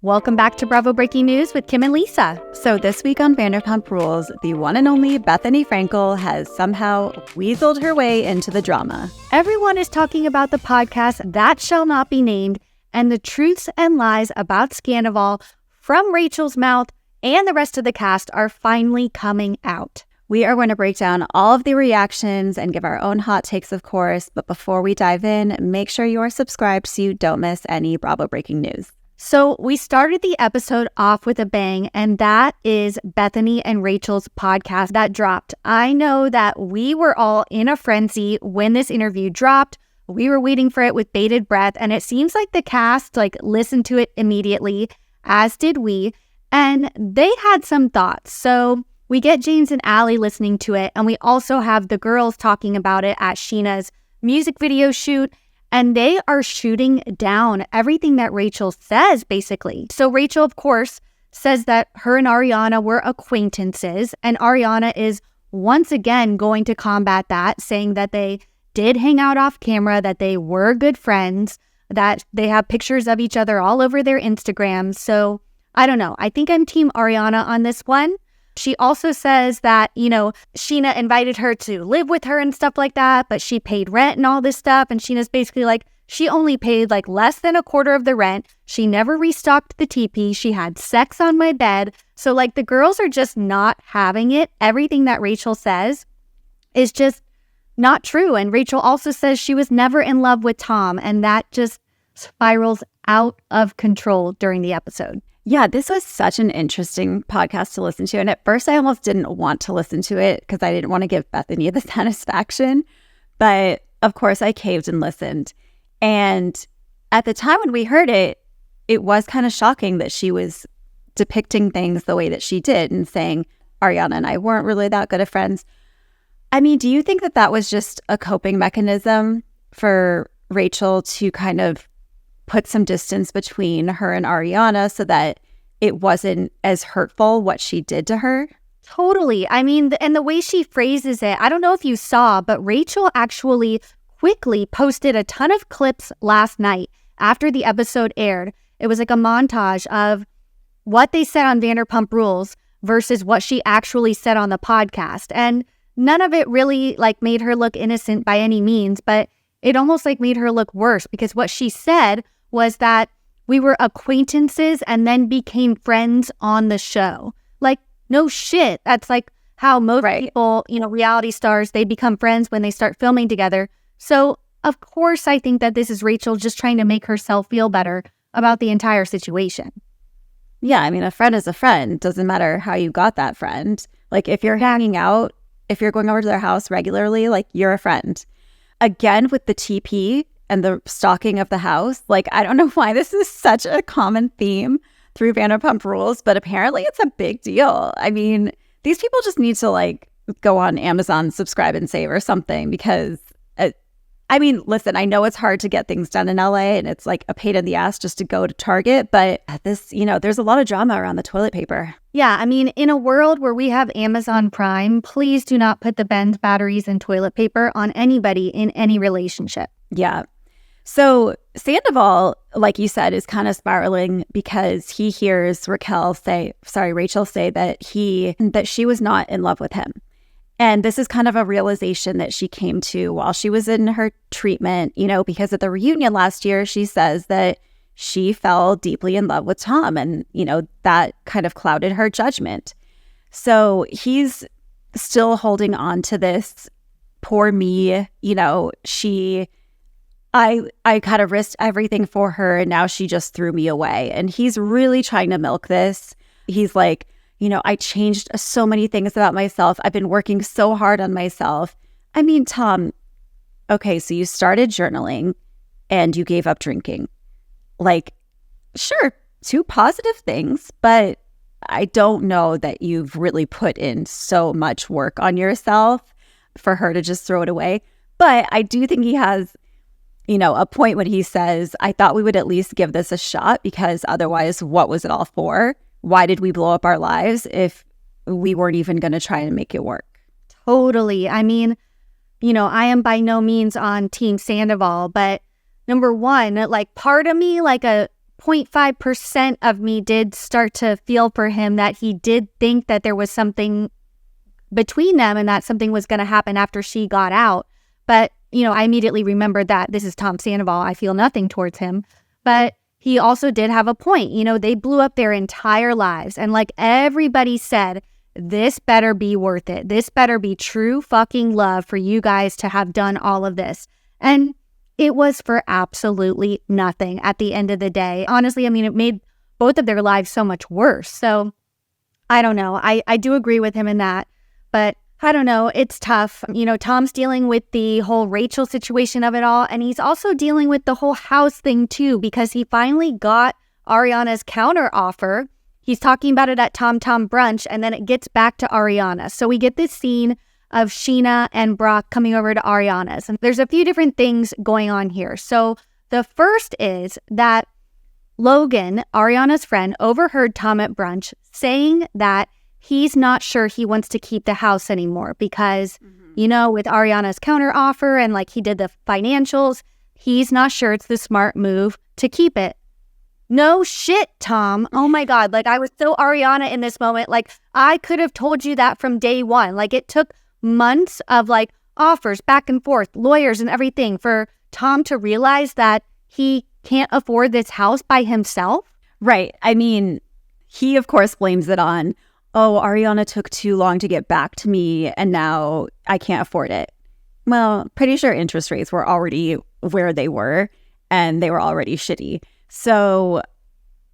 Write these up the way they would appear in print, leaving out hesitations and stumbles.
Welcome back to Bravo Breaking News with Kim and Lisa. So this week on Vanderpump Rules, the one and only Bethany Frankel has somehow weaseled her way into the drama. Everyone is talking about the podcast That Shall Not Be Named and the truths and lies about Sandoval from Rachel's mouth and the rest of the cast are finally coming out. We are going to break down all of the reactions and give our own hot takes, of course. But before we dive in, make sure you are subscribed so you don't miss any Bravo Breaking News. So we started the episode off with a bang, and that is Bethany and Rachel's podcast that dropped. I know that we were all in a frenzy when this interview dropped. We were waiting for it with bated breath, and it seems like the cast listened to it immediately, as did we, and they had some thoughts. So we get James and Allie listening to it, and we also have the girls talking about it at Sheena's music video shoot. And they are shooting down everything that Rachel says, basically. So Rachel, of course, says that her and Ariana were acquaintances. And Ariana is once again going to combat that, saying that they did hang out off camera, that they were good friends, that they have pictures of each other all over their Instagram. So I don't know. I think I'm Team Ariana on this one. She also says that, Sheena invited her to live with her and stuff like that, but she paid rent and all this stuff. And Sheena's basically like, she only paid less than a quarter of the rent. She never restocked the teepee. She had sex on my bed. So the girls are just not having it. Everything that Rachel says is just not true. And Rachel also says she was never in love with Tom. And that just spirals out of control during the episode. Yeah, this was such an interesting podcast to listen to. And at first, I almost didn't want to listen to it because I didn't want to give Bethany the satisfaction. But of course, I caved and listened. And at the time when we heard it, it was kind of shocking that she was depicting things the way that she did and saying Ariana and I weren't really that good of friends. I mean, do you think that that was just a coping mechanism for Rachel to kind of put some distance between her and Ariana so that it wasn't as hurtful what she did to her? Totally. I mean, and the way she phrases it, I don't know if you saw, but Rachel actually quickly posted a ton of clips last night after the episode aired. It was a montage of what they said on Vanderpump Rules versus what she actually said on the podcast. And none of it really made her look innocent by any means, but it almost made her look worse because what she said was that we were acquaintances and then became friends on the show. No shit. That's how most people, reality stars, they become friends when they start filming together. So, of course, I think that this is Rachel just trying to make herself feel better about the entire situation. Yeah, I mean, a friend is a friend. Doesn't matter how you got that friend. If you're hanging out, if you're going over to their house regularly, you're a friend. Again, with the TP and the stalking of the house, I don't know why this is such a common theme through Vanderpump Rules, but apparently it's a big deal. I mean, these people just need to go on Amazon, subscribe and save or something because, listen, I know it's hard to get things done in LA and it's a pain in the ass just to go to Target, but this, there's a lot of drama around the toilet paper. Yeah, I mean, in a world where we have Amazon Prime, please do not put the Benz batteries and toilet paper on anybody in any relationship. Yeah. So Sandoval, like you said, is kind of spiraling because he hears Rachel say that she was not in love with him. And this is kind of a realization that she came to while she was in her treatment, because at the reunion last year, she says that she fell deeply in love with Tom and, that kind of clouded her judgment. So he's still holding on to this poor me, I kind of risked everything for her and now she just threw me away. And he's really trying to milk this. He's like, I changed so many things about myself. I've been working so hard on myself. I mean, Tom, okay, so you started journaling and you gave up drinking. Sure, two positive things, but I don't know that you've really put in so much work on yourself for her to just throw it away. But I do think he has a point when he says, I thought we would at least give this a shot because otherwise, what was it all for? Why did we blow up our lives if we weren't even going to try and make it work? Totally. I mean, I am by no means on Team Sandoval, but number one, part of me, a 0.5% of me did start to feel for him that he did think that there was something between them and that something was going to happen after she got out. But, I immediately remembered that this is Tom Sandoval. I feel nothing towards him. But he also did have a point. They blew up their entire lives. And like everybody said, this better be worth it. This better be true fucking love for you guys to have done all of this. And it was for absolutely nothing at the end of the day. Honestly, it made both of their lives so much worse. So I don't know. I do agree with him in that. But I don't know. It's tough. Tom's dealing with the whole Rachel situation of it all. And he's also dealing with the whole house thing too, because he finally got Ariana's counter offer. He's talking about it at Tom Tom Brunch, and then it gets back to Ariana. So we get this scene of Sheena and Brock coming over to Ariana's. And there's a few different things going on here. So the first is that Logan, Ariana's friend, overheard Tom at brunch saying that he's not sure he wants to keep the house anymore because, with Ariana's counter offer and like he did the financials, he's not sure it's the smart move to keep it. No shit, Tom. Oh my God. Like I was so Ariana in this moment. Like I could have told you that from day one. Like it took months of like offers back and forth, lawyers and everything for Tom to realize that he can't afford this house by himself. Right. He of course blames it on, Ariana took too long to get back to me and now I can't afford it. Well, pretty sure interest rates were already where they were and they were already shitty. So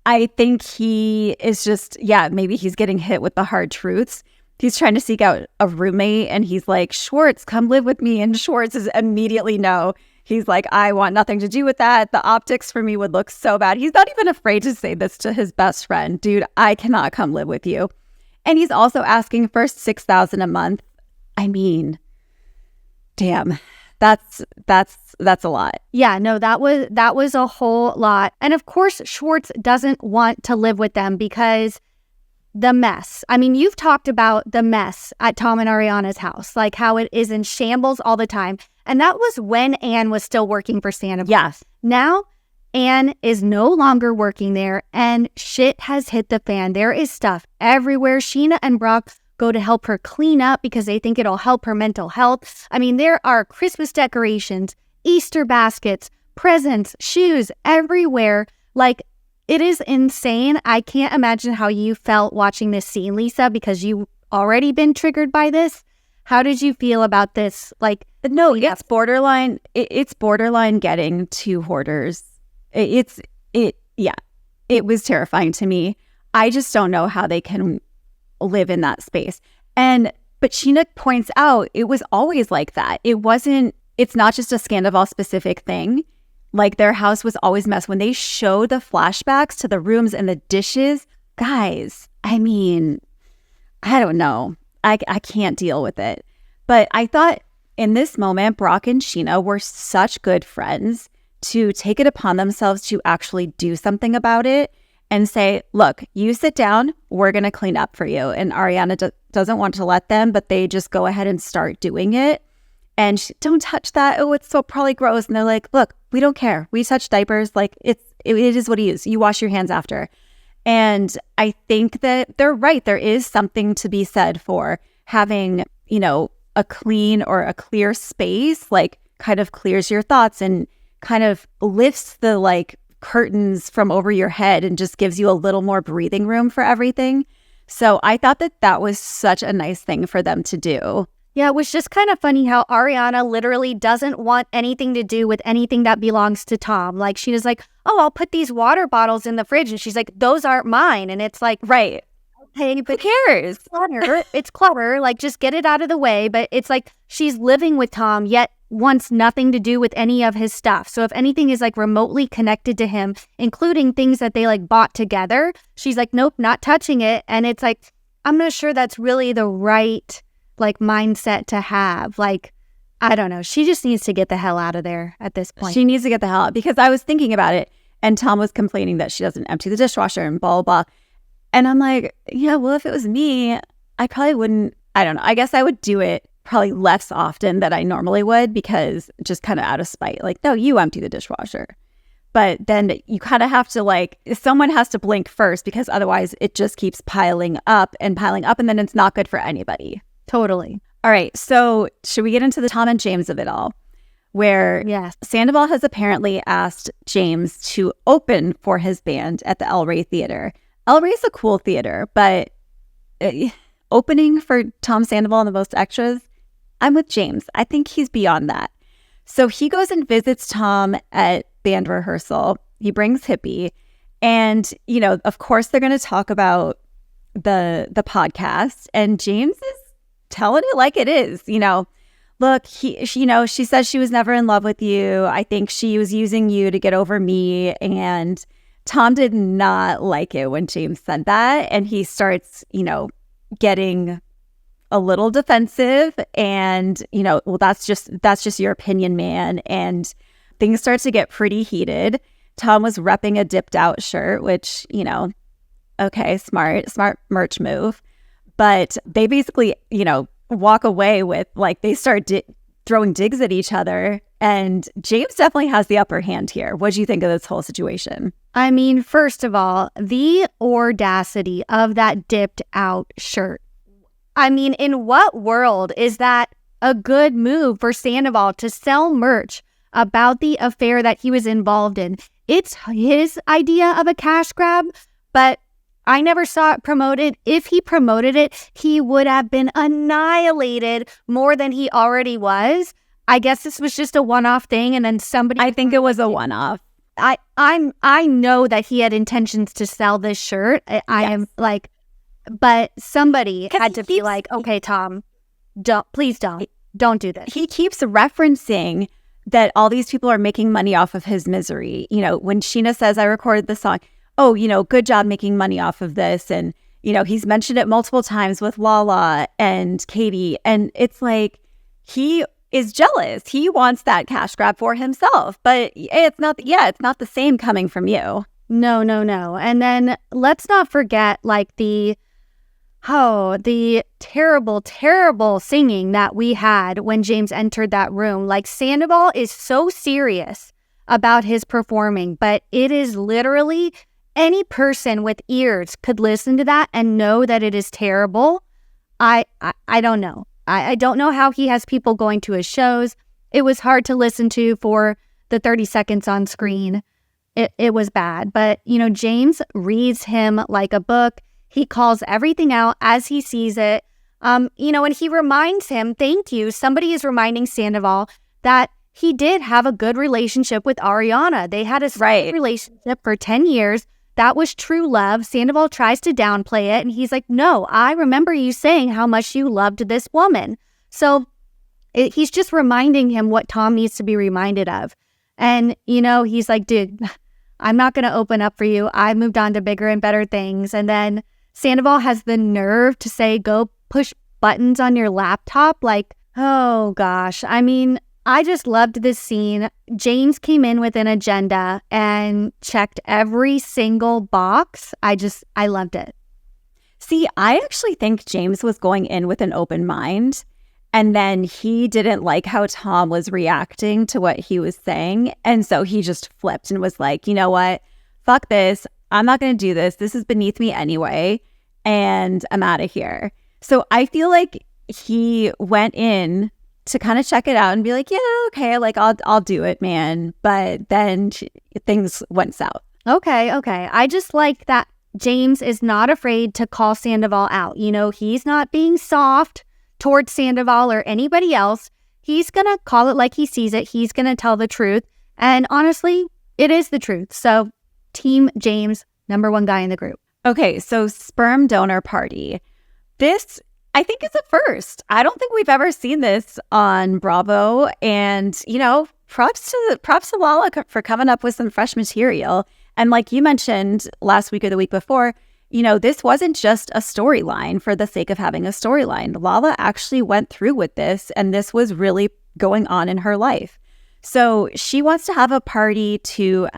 I think he is just, maybe he's getting hit with the hard truths. He's trying to seek out a roommate and he's like, Schwartz, come live with me. And Schwartz is immediately no. He's like, I want nothing to do with that. The optics for me would look so bad. He's not even afraid to say this to his best friend. Dude, I cannot come live with you. And he's also asking for $6,000 a month. Damn, that's a lot. Yeah, no, that was a whole lot. And of course, Schwartz doesn't want to live with them because the mess. You've talked about the mess at Tom and Ariana's house, like how it is in shambles all the time. And that was when Anne was still working for Sandoval. Yes. Now, Anne is no longer working there and shit has hit the fan. There is stuff everywhere. Sheena and Brock go to help her clean up because they think it'll help her mental health. There are Christmas decorations, Easter baskets, presents, shoes everywhere. Like, it is insane. I can't imagine how you felt watching this scene, Lisa, because you've already been triggered by this. How did you feel about this? Like, no, it's borderline. It's borderline getting to hoarders. It was terrifying to me. I just don't know how they can live in that space. But Sheena points out it was always like that. It's not just a Sandoval specific thing. Like their house was always a mess. When they showed the flashbacks to the rooms and the dishes, guys, I don't know. I can't deal with it. But I thought in this moment, Brock and Sheena were such good friends to take it upon themselves to actually do something about it and say, look, you sit down, we're going to clean up for you. And Ariana doesn't want to let them, but they just go ahead and start doing it. And don't touch that. Oh, it's so probably gross. And they're like, look, we don't care. We touch diapers. Like it is what it is. You wash your hands after. And I think that they're right. There is something to be said for having, a clean or a clear space, like kind of clears your thoughts and kind of lifts the like curtains from over your head and just gives you a little more breathing room for everything. So I thought that was such a nice thing for them to do. Yeah, it was just kind of funny how Ariana literally doesn't want anything to do with anything that belongs to Tom. Like, she was like, oh, I'll put these water bottles in the fridge. And she's like, those aren't mine. And it's like, right. Okay, but who cares? It's clutter. Like, just get it out of the way. But it's like she's living with Tom, yet wants nothing to do with any of his stuff. So if anything is like remotely connected to him, including things that they like bought together, she's like, nope, not touching it. And it's like, I'm not sure that's really the right like mindset to have. Like, I don't know. She just needs to get the hell out of there at this point. She needs to get the hell out, because I was thinking about it and Tom was complaining that she doesn't empty the dishwasher and blah, blah, blah. And I'm like, yeah, well, if it was me, I probably wouldn't. I don't know. I guess I would do it probably less often than I normally would, because just kind of out of spite, like, no, you empty the dishwasher. but then you kind of have to like, someone has to blink first because otherwise it just keeps piling up, and then it's not good for anybody. Totally. All right. So should we get into the Tom and James of it all? Where Yes. Sandoval has apparently asked James to open for his band at the El Rey Theater. El Rey's a cool theater, but opening for Tom Sandoval and the Most Extras, I'm with James. I think he's beyond that. So he goes and visits Tom at band rehearsal. He brings Hippie. And, you know, of course, they're going to talk about the podcast. And James is telling it like it is. You know, look, she says she was never in love with you. I think she was using you to get over me. And Tom did not like it when James said that. And he starts, you know, getting a little defensive, and, you know, well, that's just your opinion, man. And things start to get pretty heated. Tom was repping a dipped out shirt, which, you know, okay, smart merch move. But they basically, you know, walk away with, like, they start throwing digs at each other. And James definitely has the upper hand here. What do you think of this whole situation? I mean, first of all, the audacity of that dipped out shirt. I mean, in what world is that a good move for Sandoval to sell merch about the affair that he was involved in? It's his idea of a cash grab, but I never saw it promoted. If he promoted it, he would have been annihilated more than he already was. I guess this was just a one-off thing, and then somebody... I think it was a one-off. I know that he had intentions to sell this shirt. I am like... But somebody had to be like, okay, Tom, don't do this. He keeps referencing that all these people are making money off of his misery. You know, when Sheena says, I recorded the song, oh, you know, good job making money off of this. And, you know, he's mentioned it multiple times with Lala and Katie. And it's like, he is jealous. He wants that cash grab for himself. But it's not the same coming from you. No. And then let's not forget, like, the terrible, terrible singing that we had when James entered that room. Like, Sandoval is so serious about his performing, but it is literally any person with ears could listen to that and know that it is terrible. I don't know. I don't know how he has people going to his shows. It was hard to listen to for the 30 seconds on screen. It was bad. But, you know, James reads him like a book. He calls everything out as he sees it. You know, and he reminds him, thank you. Somebody is reminding Sandoval that he did have a good relationship with Ariana. They had a sweet relationship for 10 years. That was true love. Sandoval tries to downplay it, and he's like, no, I remember you saying how much you loved this woman. So he's just reminding him what Tom needs to be reminded of. And, you know, he's like, dude, I'm not going to open up for you. I moved on to bigger and better things. And then Sandoval has the nerve to say, go push buttons on your laptop. Like, oh gosh. I mean, I just loved this scene. James came in with an agenda and checked every single box. I loved it. See, I actually think James was going in with an open mind, and then he didn't like how Tom was reacting to what he was saying. And so he just flipped and was like, you know what? Fuck this. I'm not going to do this. This is beneath me anyway. And I'm out of here. So I feel like he went in to kind of check it out and be like, yeah, okay, like I'll do it, man. But then things went south. Okay. I just like that James is not afraid to call Sandoval out. You know, he's not being soft towards Sandoval or anybody else. He's going to call it like he sees it. He's going to tell the truth. And honestly, it is the truth. So Team James, number one guy in the group. Okay, so sperm donor party. This, I think, is a first. I don't think we've ever seen this on Bravo. And, you know, props to Lala for coming up with some fresh material. And like you mentioned last week or the week before, you know, this wasn't just a storyline for the sake of having a storyline. Lala actually went through with this, and this was really going on in her life. So she wants to have a party to,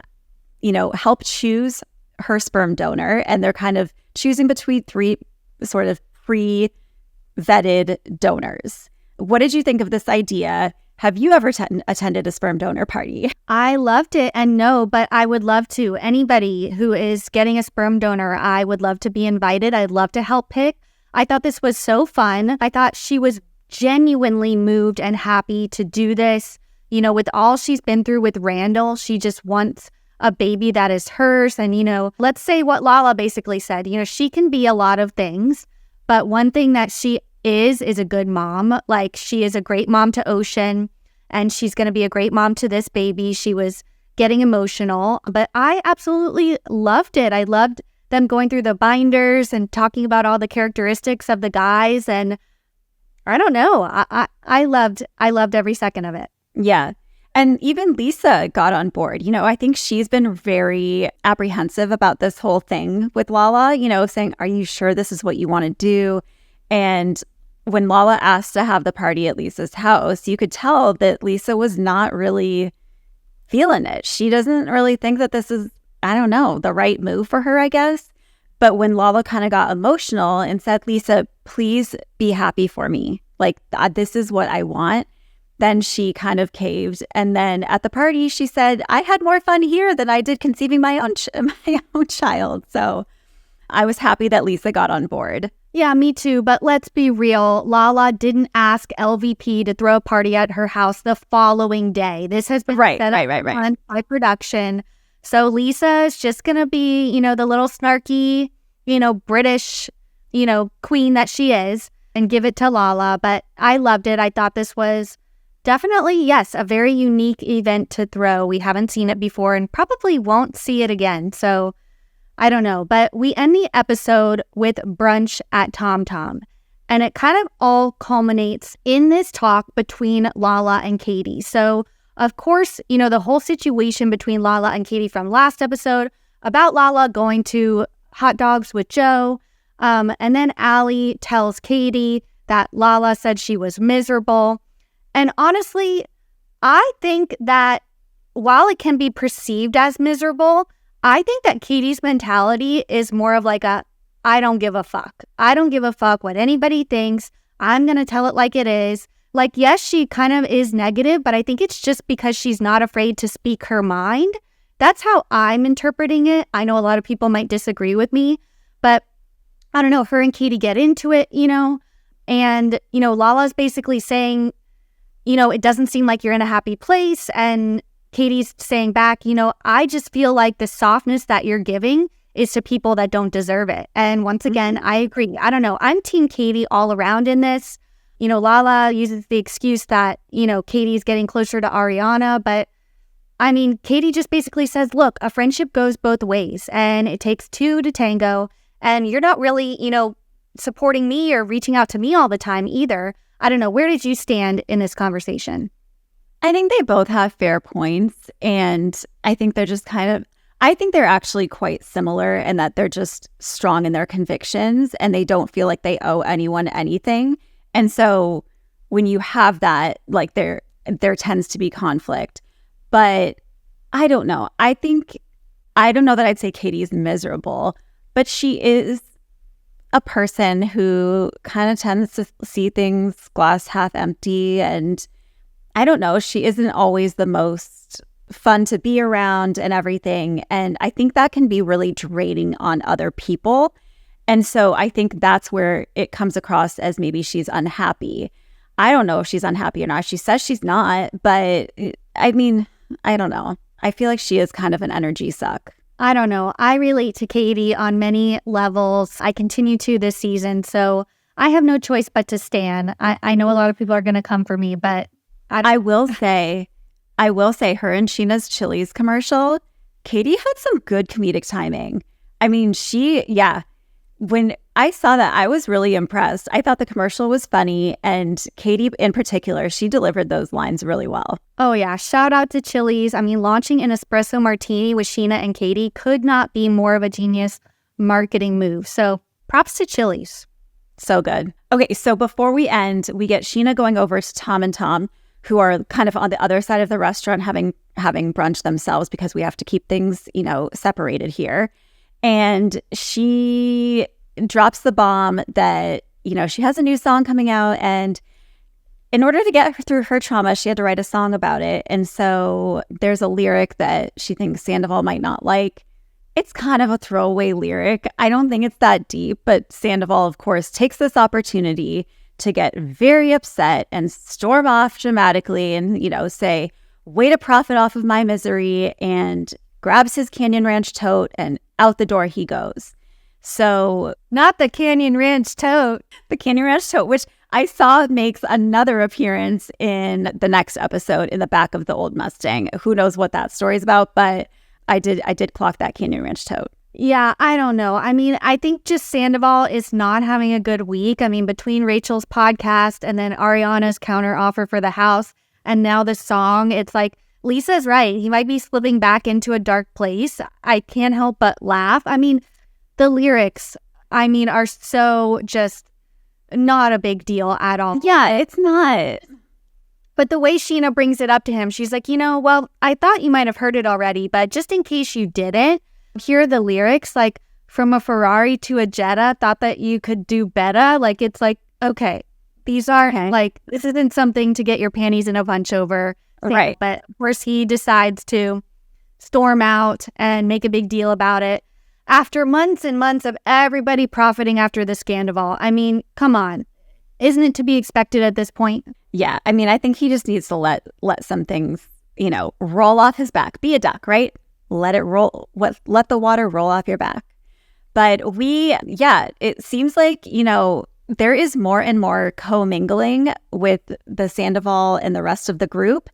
you know, help choose her sperm donor, and they're kind of choosing between three sort of pre-vetted donors. What did you think of this idea? Have you ever attended a sperm donor party? I loved it. And no, but I would love to. Anybody who is getting a sperm donor, I would love to be invited. I'd love to help pick. I thought this was so fun. I thought she was genuinely moved and happy to do this. You know, with all she's been through with Randall, she just wants a baby that is hers. And, you know, let's say what Lala basically said, you know, she can be a lot of things, but one thing that she is a good mom. Like, she is a great mom to Ocean, and she's going to be a great mom to this baby. She was getting emotional, but I absolutely loved it. I loved them going through the binders and talking about all the characteristics of the guys. And I don't know, I loved every second of it. Yeah. And even Lisa got on board. You know, I think she's been very apprehensive about this whole thing with Lala, you know, saying, are you sure this is what you want to do? And when Lala asked to have the party at Lisa's house, you could tell that Lisa was not really feeling it. She doesn't really think that this is, I don't know, the right move for her, I guess. But when Lala kind of got emotional and said, Lisa, please be happy for me. Like, this is what I want. Then she kind of caved. And then at the party, she said, I had more fun here than I did conceiving my own child. So I was happy that Lisa got on board. Yeah, me too. But let's be real. Lala didn't ask LVP to throw a party at her house the following day. This has been set up by production. So Lisa is just going to be, you know, the little snarky, you know, British, you know, queen that she is, and give it to Lala. But I loved it. I thought this was definitely, yes, a very unique event to throw. We haven't seen it before and probably won't see it again. So I don't know, but we end the episode with brunch at Tom Tom, and it kind of all culminates in this talk between Lala and Katie. So, of course, you know, the whole situation between Lala and Katie from last episode about Lala going to hot dogs with Joe, and then Allie tells Katie that Lala said she was miserable. And honestly, I think that while it can be perceived as miserable, I think that Katie's mentality is more of like a, I don't give a fuck. I don't give a fuck what anybody thinks. I'm going to tell it like it is. Like, yes, she kind of is negative, but I think it's just because she's not afraid to speak her mind. That's how I'm interpreting it. I know a lot of people might disagree with me, but I don't know. Her and Katie get into it, you know, and, you know, Lala's basically saying, you know, it doesn't seem like you're in a happy place. And Katie's saying back, you know, I just feel like the softness that you're giving is to people that don't deserve it. And once again, I agree. I don't know. I'm Team Katie all around in this. You know, Lala uses the excuse that, you know, Katie's getting closer to Ariana. But I mean, Katie just basically says, look, a friendship goes both ways and it takes two to tango. And you're not really, you know, supporting me or reaching out to me all the time either. I don't know. Where did you stand in this conversation? I think they both have fair points, and I think they're just I think they're actually quite similar in that they're just strong in their convictions and they don't feel like they owe anyone anything. And so when you have that, like there tends to be conflict. But I don't know. I don't know that I'd say Katie's miserable, but she is a person who kind of tends to see things glass half empty, and I don't know, she isn't always the most fun to be around and everything. And I think that can be really draining on other people. And so I think that's where it comes across as maybe she's unhappy. I don't know if she's unhappy or not. She says she's not, but I mean, I don't know. I feel like she is kind of an energy suck. I don't know. I relate to Katie on many levels. I continue to this season, so I have no choice but to stan. I know a lot of people are going to come for me, but I will say her and Sheena's Chili's commercial, Katie had some good comedic timing. I mean, when I saw that, I was really impressed. I thought the commercial was funny, and Katie in particular, she delivered those lines really well. Oh yeah, shout out to Chili's. I mean, launching an espresso martini with Sheena and Katie could not be more of a genius marketing move. So props to Chili's. So good. Okay, so before we end, we get Sheena going over to Tom and Tom, who are kind of on the other side of the restaurant having brunch themselves because we have to keep things, you know, separated here. And she drops the bomb that, you know, she has a new song coming out and in order to get her through her trauma, she had to write a song about it. And so there's a lyric that she thinks Sandoval might not like. It's kind of a throwaway lyric. I don't think it's that deep, but Sandoval, of course, takes this opportunity to get very upset and storm off dramatically and, say, way to profit off of my misery, and grabs his Canyon Ranch tote and out the door he goes. So not the Canyon Ranch tote. The Canyon Ranch tote, which I saw makes another appearance in the next episode in the back of the old Mustang. Who knows what that story's about, but I did clock that Canyon Ranch tote. Yeah, I don't know. I mean, I think just Sandoval is not having a good week. I mean, between Rachel's podcast and then Ariana's counter offer for the house and now the song, it's like, Lisa's right. He might be slipping back into a dark place. I can't help but laugh. I mean, the lyrics, are so just not a big deal at all. Yeah, it's not. But the way Sheena brings it up to him, she's like, well, I thought you might have heard it already, but just in case you didn't, here are the lyrics, like, from a Ferrari to a Jetta, thought that you could do better. Like, it's like, okay, these are, like, this isn't something to get your panties in a bunch over. Right. But of course, he decides to storm out and make a big deal about it. After months and months of everybody profiting after the Sandoval, come on. Isn't it to be expected at this point? Yeah, I think he just needs to let some things, roll off his back. Be a duck, right? Let it roll. Let the water roll off your back. But it seems like, there is more and more commingling with the Sandoval and the rest of the group.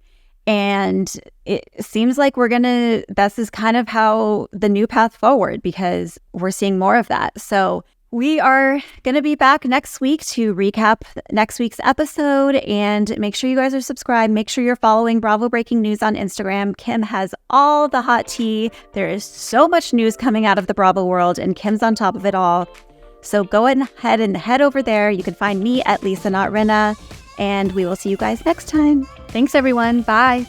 And it seems like this is kind of how the new path forward, because we're seeing more of that. So we are going to be back next week to recap next week's episode, and make sure you guys are subscribed. Make sure you're following Bravo Breaking News on Instagram. Kim has all the hot tea. There is so much news coming out of the Bravo world, and Kim's on top of it all. So go ahead and head over there. You can find me at Lisa Not Rinna, and we will see you guys next time. Thanks, everyone. Bye.